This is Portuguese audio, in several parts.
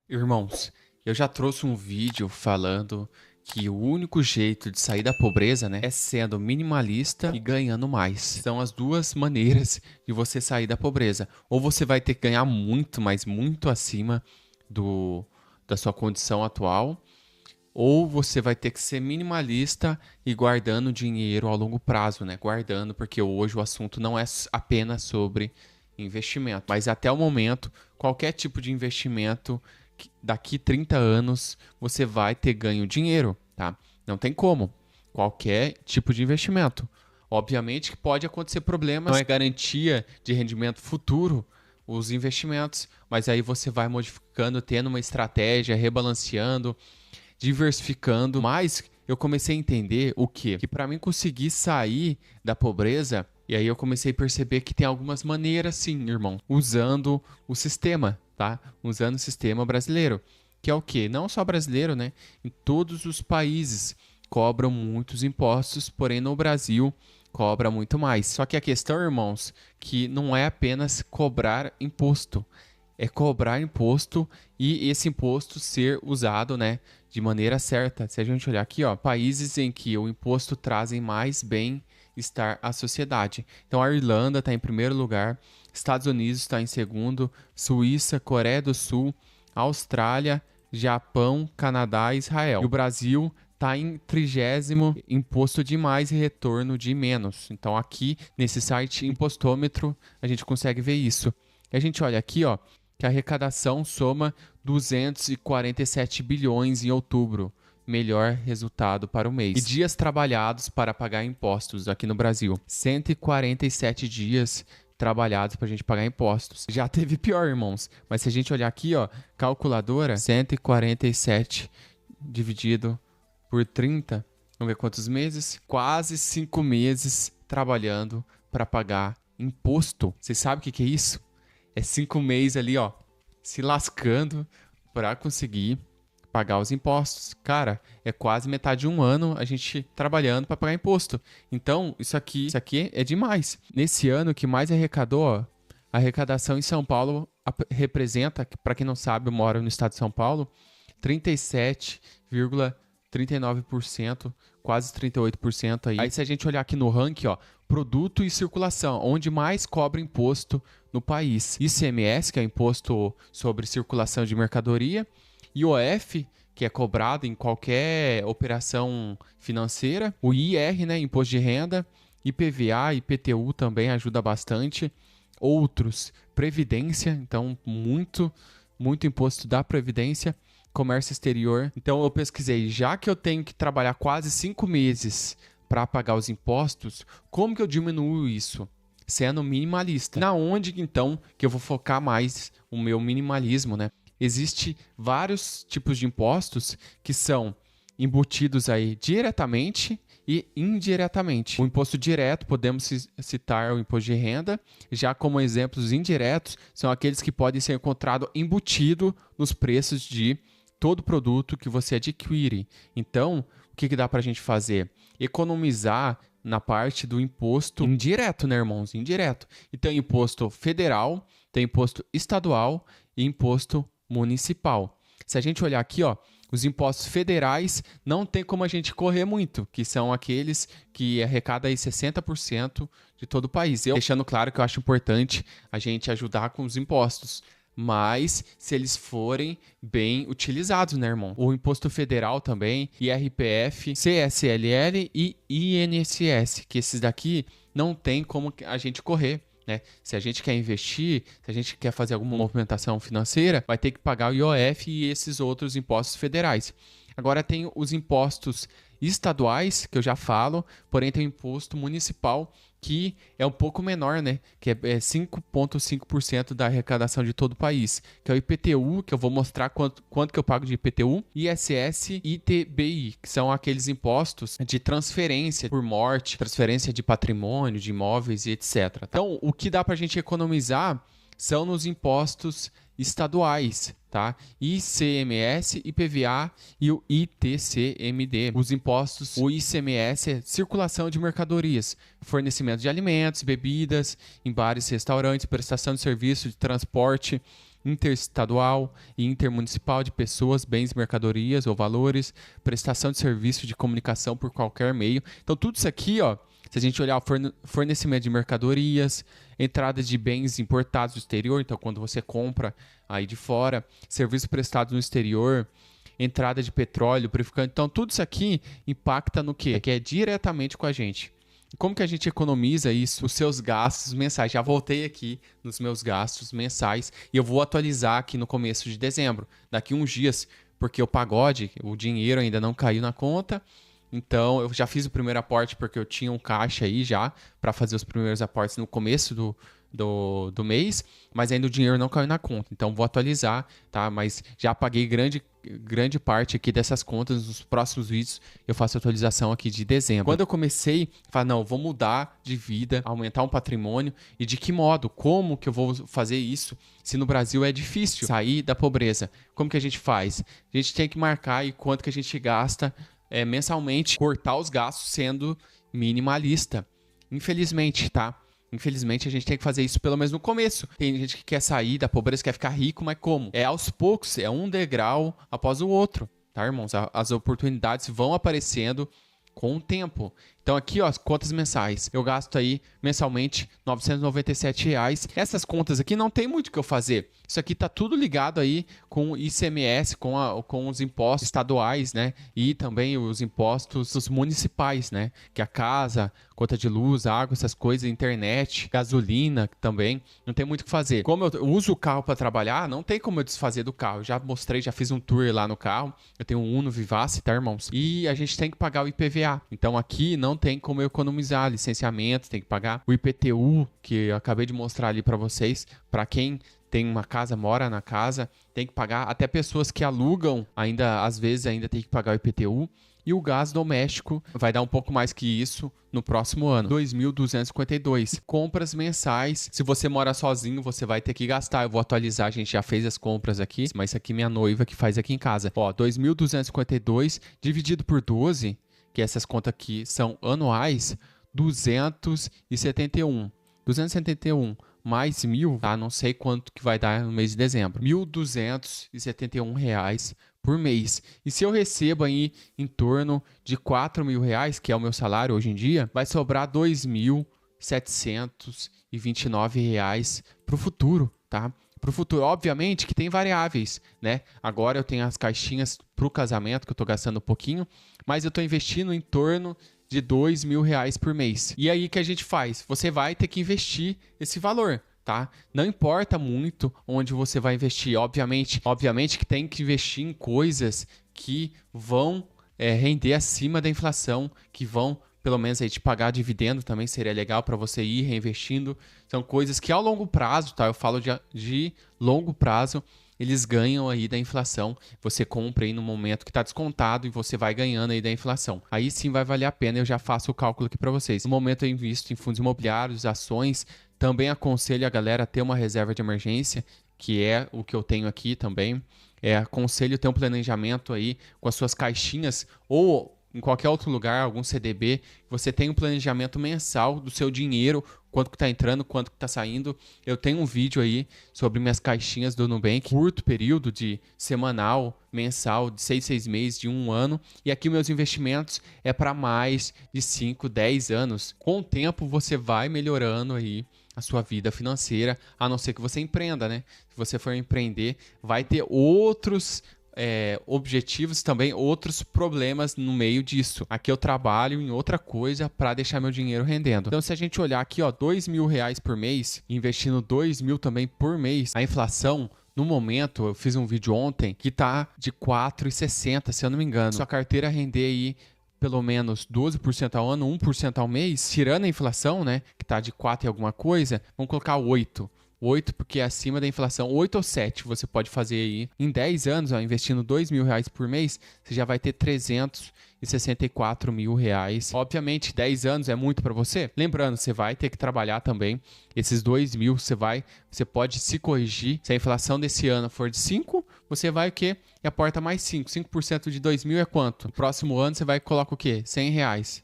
Irmãos, eu já trouxe um vídeo falando que o único jeito de sair da pobreza, né, é sendo minimalista e ganhando mais. São as duas maneiras de você sair da pobreza. Ou você vai ter que ganhar muito, mas muito acima do da sua condição atual, ou você vai ter que ser minimalista e guardando dinheiro a longo prazo, né? Guardando, porque hoje o assunto não é apenas sobre investimento, mas até o momento, qualquer tipo de investimento, daqui 30 anos, você vai ter ganho dinheiro, tá? Não tem como. Qualquer tipo de investimento. Obviamente que pode acontecer problemas, não é garantia de rendimento futuro os investimentos, mas aí você vai modificando, tendo uma estratégia, rebalanceando, diversificando, mas eu comecei a entender o quê? Que para mim conseguir sair da pobreza, e aí eu comecei a perceber que tem algumas maneiras sim, irmão, usando o sistema, tá? Usando o sistema brasileiro, que é o quê? Não só brasileiro, né? Em todos os países cobram muitos impostos, porém no Brasil cobra muito mais. Só que a questão, irmãos, que não é apenas cobrar imposto, é cobrar imposto e esse imposto ser usado, né, de maneira certa. Se a gente olhar aqui, ó, países em que o imposto trazem mais bem-estar à sociedade. Então a Irlanda está em primeiro lugar, Estados Unidos está em segundo, Suíça, Coreia do Sul, Austrália, Japão, Canadá e Israel. E o Brasil está em 30º, imposto de mais e retorno de menos. Então aqui nesse site Impostômetro a gente consegue ver isso. E a gente olha aqui, ó, que a arrecadação soma 247 bilhões em outubro, melhor resultado para o mês. E dias trabalhados para pagar impostos aqui no Brasil, 147 dias trabalhados para a gente pagar impostos. Já teve pior, irmãos, mas se a gente olhar aqui, ó, calculadora, 147 dividido por 30, vamos ver quantos meses? Quase 5 meses trabalhando para pagar imposto. Vocês sabem o que é isso? É 5 meses ali, ó, se lascando para conseguir pagar os impostos. Cara, é quase metade de um ano a gente trabalhando para pagar imposto. Então, isso aqui é demais. Nesse ano, o que mais arrecadou, ó, a arrecadação em São Paulo representa, para quem não sabe, eu moro no estado de São Paulo, 37,39%, quase 38% aí. Aí se a gente olhar aqui no ranking, ó, produto e circulação, onde mais cobra imposto no país. ICMS, que é o Imposto sobre Circulação de Mercadoria, IOF, que é cobrado em qualquer operação financeira, o IR, né, Imposto de Renda, IPVA, IPTU também ajuda bastante, outros, Previdência, então muito imposto da Previdência, comércio exterior. Então eu pesquisei, já que eu tenho que trabalhar quase 5 meses para pagar os impostos, como que eu diminuo isso? Sendo minimalista. Na onde então que eu vou focar mais o meu minimalismo, né? Existem vários tipos de impostos que são embutidos aí diretamente e indiretamente. O imposto direto, podemos citar o imposto de renda, já como exemplos indiretos, são aqueles que podem ser encontrados embutido nos preços de todo produto que você adquire. Então, o que dá para a gente fazer? Economizar na parte do imposto indireto, né, irmãos? Indireto. E tem imposto federal, tem imposto estadual e imposto municipal. Se a gente olhar aqui, ó, os impostos federais não tem como a gente correr muito, que são aqueles que arrecadam aí 60% de todo o país. Eu deixando claro que eu acho importante a gente ajudar com os impostos, mas se eles forem bem utilizados, né, irmão? O imposto federal também, IRPF, CSLL e INSS, que esses daqui não tem como a gente correr, né? Se a gente quer investir, se a gente quer fazer alguma movimentação financeira, vai ter que pagar o IOF e esses outros impostos federais. Agora tem os impostos estaduais, que eu já falo, porém tem o imposto municipal, que é um pouco menor, né? Que é 5,5% da arrecadação de todo o país. Que é o IPTU, que eu vou mostrar quanto que eu pago de IPTU. ISS e ITBI, que são aqueles impostos de transferência por morte, transferência de patrimônio, de imóveis e etc. Então, o que dá para a gente economizar são nos impostos estaduais, tá? ICMS, IPVA e o ITCMD. Os impostos, o ICMS é circulação de mercadorias, fornecimento de alimentos, bebidas, em bares, restaurantes, prestação de serviço de transporte, interestadual e intermunicipal de pessoas, bens, mercadorias ou valores, prestação de serviço de comunicação por qualquer meio. Então, tudo isso aqui, ó, se a gente olhar o fornecimento de mercadorias, entrada de bens importados do exterior, então quando você compra aí de fora, serviços prestados no exterior, entrada de petróleo, purificante, então tudo isso aqui impacta no quê? Que é diretamente com a gente. Como que a gente economiza isso? Os seus gastos mensais. Já voltei aqui nos meus gastos mensais e eu vou atualizar aqui no começo de dezembro, daqui uns dias, porque o pagode, o dinheiro ainda não caiu na conta. Então, eu já fiz o primeiro aporte porque eu tinha um caixa aí já para fazer os primeiros aportes no começo do mês, mas ainda o dinheiro não caiu na conta. Então, vou atualizar, tá? Mas já paguei grande parte aqui dessas contas. Nos próximos vídeos eu faço a atualização aqui de dezembro. Quando eu comecei a falar, não, vou mudar de vida, aumentar um patrimônio, e de que modo? Como que eu vou fazer isso se no Brasil é difícil sair da pobreza? Como que a gente faz? A gente tem que marcar aí quanto que a gente gasta mensalmente, cortar os gastos sendo minimalista. Infelizmente, tá? Infelizmente, a gente tem que fazer isso pelo menos no começo. Tem gente que quer sair da pobreza, quer ficar rico, mas como? É aos poucos, é um degrau após o outro, tá, irmãos? As oportunidades vão aparecendo com o tempo. Então aqui, ó, as contas mensais. Eu gasto aí mensalmente R$ 997. Essas contas aqui não tem muito o que eu fazer. Isso aqui tá tudo ligado aí com o ICMS, com os impostos estaduais, né? E também os impostos municipais, né? Que a casa, conta de luz, água, essas coisas, internet, gasolina também. Não tem muito o que fazer. Como eu uso o carro para trabalhar, não tem como eu desfazer do carro. Eu já mostrei, já fiz um tour lá no carro. Eu tenho um Uno Vivace, tá, irmãos? E a gente tem que pagar o IPVA. Então aqui não tem como eu economizar licenciamento, tem que pagar o IPTU, que eu acabei de mostrar ali para vocês. Para quem tem uma casa, mora na casa, tem que pagar. Até pessoas que alugam, ainda às vezes ainda tem que pagar o IPTU. E o gás doméstico vai dar um pouco mais que isso no próximo ano, 2.252. Compras mensais. Se você mora sozinho, você vai ter que gastar. Eu vou atualizar, a gente já fez as compras aqui, mas isso aqui minha noiva que faz aqui em casa. Ó, 2.252 dividido por 12, que essas contas aqui são anuais, 271. 271 mais 1.000, tá? Não sei quanto que vai dar no mês de dezembro. R$ 1.271 por mês. E se eu recebo aí em torno de R$ 4.000, que é o meu salário hoje em dia, vai sobrar R$ 2.729 para o futuro, tá? Para o futuro, obviamente que tem variáveis, né? Agora eu tenho as caixinhas para o casamento, que eu estou gastando um pouquinho, mas eu estou investindo em torno de R$ 2.000 por mês. E aí que a gente faz? Você vai ter que investir esse valor, tá? Não importa muito onde você vai investir. Obviamente que tem que investir em coisas que vão render acima da inflação, que vão pelo menos aí te pagar dividendo também seria legal para você ir reinvestindo. São coisas que ao longo prazo, tá? Eu falo de longo prazo, eles ganham aí da inflação. Você compra aí no momento que está descontado e você vai ganhando aí da inflação. Aí sim vai valer a pena, eu já faço o cálculo aqui para vocês. No momento eu invisto em fundos imobiliários, ações. Também aconselho a galera a ter uma reserva de emergência, que é o que eu tenho aqui também. Aconselho ter um planejamento aí com as suas caixinhas ou em qualquer outro lugar, algum CDB, você tem um planejamento mensal do seu dinheiro, quanto que está entrando, quanto que está saindo. Eu tenho um vídeo aí sobre minhas caixinhas do Nubank, curto período de semanal, mensal, de 6 meses, de 1 ano. E aqui meus investimentos é para mais de 5, 10 anos. Com o tempo você vai melhorando aí a sua vida financeira, a não ser que você empreenda, né? Se você for empreender, vai ter outros objetivos também, outros problemas no meio disso. Aqui eu trabalho em outra coisa para deixar meu dinheiro rendendo. Então, se a gente olhar aqui, ó, R$ 2.000 por mês, investindo 2.000 também por mês, a inflação no momento, eu fiz um vídeo ontem que tá de 4,60, se eu não me engano. Sua carteira render aí pelo menos 12% ao ano, 1% ao mês, tirando a inflação, né, que tá de 4 e alguma coisa, vamos colocar 8 porque é acima da inflação, 8 ou 7 você pode fazer aí. Em 10 anos, ó, investindo R$ 2.000 por mês, você já vai ter R$ 364.000. Obviamente, 10 anos é muito para você. Lembrando, você vai ter que trabalhar também. Esses 2.000, você pode se corrigir. Se a inflação desse ano for de 5, você vai o quê? E aporta mais 5. 5% de 2.000 é quanto? No próximo ano, você vai colocar o quê? R$ 100,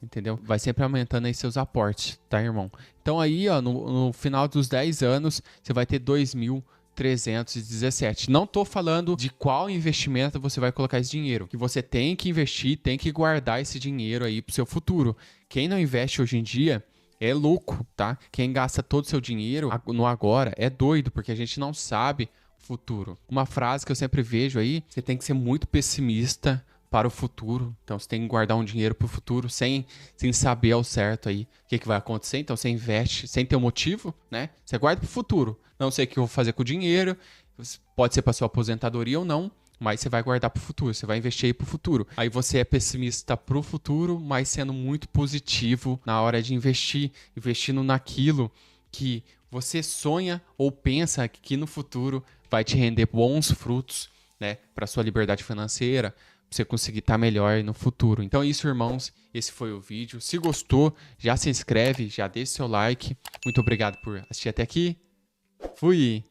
entendeu? Vai sempre aumentando aí seus aportes, tá, irmão? Então aí, ó, no final dos 10 anos, você vai ter R$ 317. Não tô falando de qual investimento você vai colocar esse dinheiro. Que você tem que investir, tem que guardar esse dinheiro aí pro seu futuro. Quem não investe hoje em dia é louco, tá? Quem gasta todo o seu dinheiro no agora é doido, porque a gente não sabe o futuro. Uma frase que eu sempre vejo aí, você tem que ser muito pessimista para o futuro. Então você tem que guardar um dinheiro para o futuro sem saber ao certo aí o que vai acontecer. Então você investe sem ter um motivo, né? Você guarda para o futuro. Não sei o que eu vou fazer com o dinheiro, pode ser para sua aposentadoria ou não, mas você vai guardar para o futuro, você vai investir aí para o futuro. Aí você é pessimista para o futuro, mas sendo muito positivo na hora de investir, investindo naquilo que você sonha ou pensa que no futuro vai te render bons frutos, né, para sua liberdade financeira, para você conseguir estar melhor no futuro. Então é isso, irmãos. Esse foi o vídeo. Se gostou, já se inscreve, já deixa seu like. Muito obrigado por assistir até aqui. Fui!